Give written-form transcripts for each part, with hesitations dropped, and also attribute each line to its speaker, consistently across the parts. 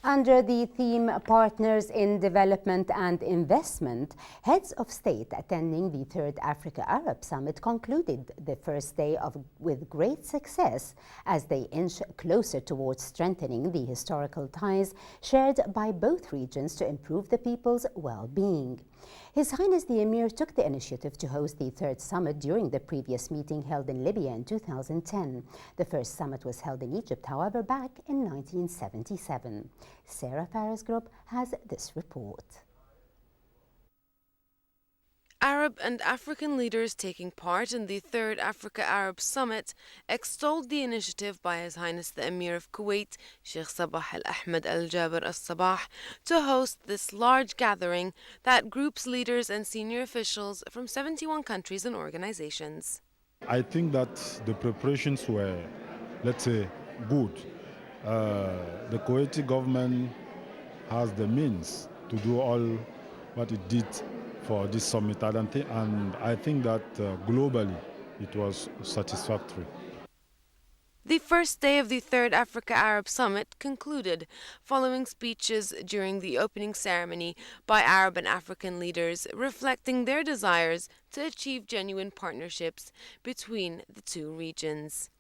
Speaker 1: Under the theme Partners in Development and Investment, heads of state attending the Third Africa-Arab Summit concluded the first day with great success as they inch closer towards strengthening the historical ties shared by both regions to improve the people's well-being. His Highness the Amir took the initiative to host the third summit during the previous meeting held in Libya in 2010. The first summit was held in Egypt, however, back in 1977. Sarah Paris Group has this report.
Speaker 2: Arab and African leaders taking part in the Third Africa-Arab Summit extolled the initiative by His Highness the Amir of Kuwait, Sheikh Sabah Al-Ahmad Al-Sabah, to host this large gathering that groups leaders and senior officials from 71 countries and organizations.
Speaker 3: I think that the preparations were, let's say, good. The Kuwaiti government has the means to do all what it did for this summit, and I think that globally it was satisfactory.
Speaker 2: The first day of the Third Africa-Arab Summit concluded following speeches during the opening ceremony by Arab and African leaders reflecting their desires to achieve genuine partnerships between the two regions.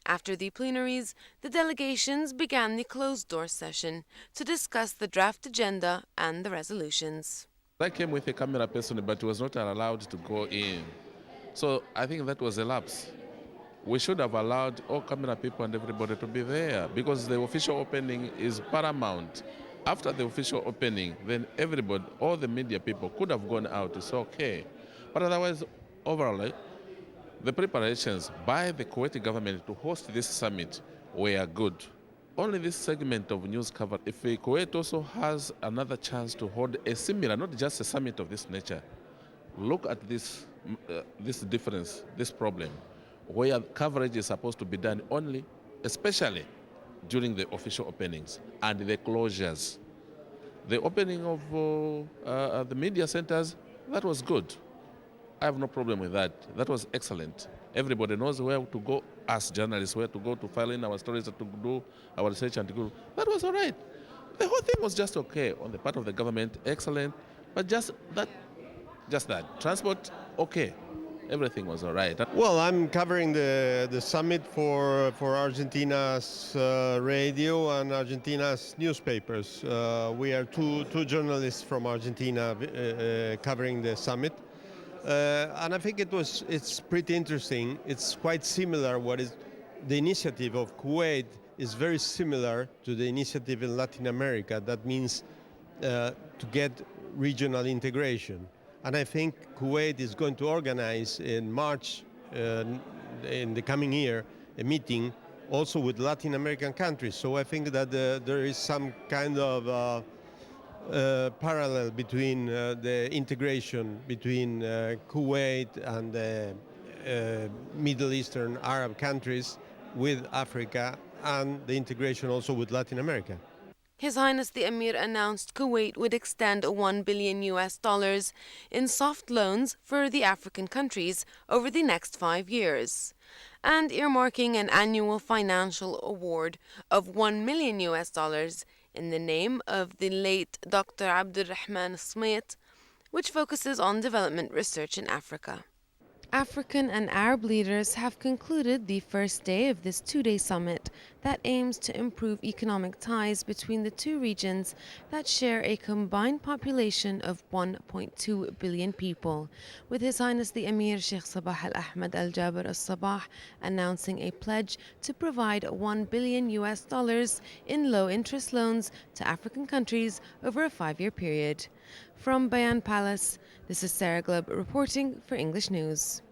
Speaker 2: After the plenaries, the delegations began the closed-door session to discuss the draft agenda and the resolutions.
Speaker 4: I came with a camera person, but was not allowed to go in. So I think that was a lapse. We should have allowed all camera people and everybody to be there because the official opening is paramount. After the official opening, then everybody, all the media people could have gone out. It's okay. But otherwise, overall, the preparations by the Kuwaiti government to host this summit were good. Only this segment of news covered. If Kuwait also has another chance to hold a similar, not just a summit of this nature, look at this difference, this problem, where coverage is supposed to be done only, especially during the official openings and the closures. The opening of the media centers, that was good. I have no problem with that. That was excellent. Everybody knows where to go as journalists, where to go to file in our stories, to do our research and to go. That was all right. The whole thing was just okay on the part of the government, excellent. But just that. Transport, okay. Everything was all right.
Speaker 5: Well, I'm covering the summit for Argentina's radio and Argentina's newspapers. We are two journalists from Argentina covering the summit. And I think it's pretty interesting. It's quite similar. The initiative of Kuwait is very similar to the initiative in Latin America. That means to get regional integration. And I think Kuwait is going to organize in March, in the coming year, a meeting also with Latin American countries. So I think that there is some kind of parallel between the integration between Kuwait and the Middle Eastern Arab countries with Africa and the integration also with Latin America.
Speaker 2: His Highness the Amir announced Kuwait would extend $1 billion in soft loans for the African countries over the next 5 years, and earmarking an annual financial award of $1 million in the name of the late Dr. Abdulrahman Smait, which focuses on development research in Africa. African and Arab leaders have concluded the first day of this two-day summit that aims to improve economic ties between the two regions that share a combined population of 1.2 billion people, with His Highness the Amir Sheikh Sabah Al-Ahmad Al-Sabah announcing a pledge to provide $1 billion in low-interest loans to African countries over a 5-year period. From Bayan Palace, this is Sarah Glubb reporting for English News.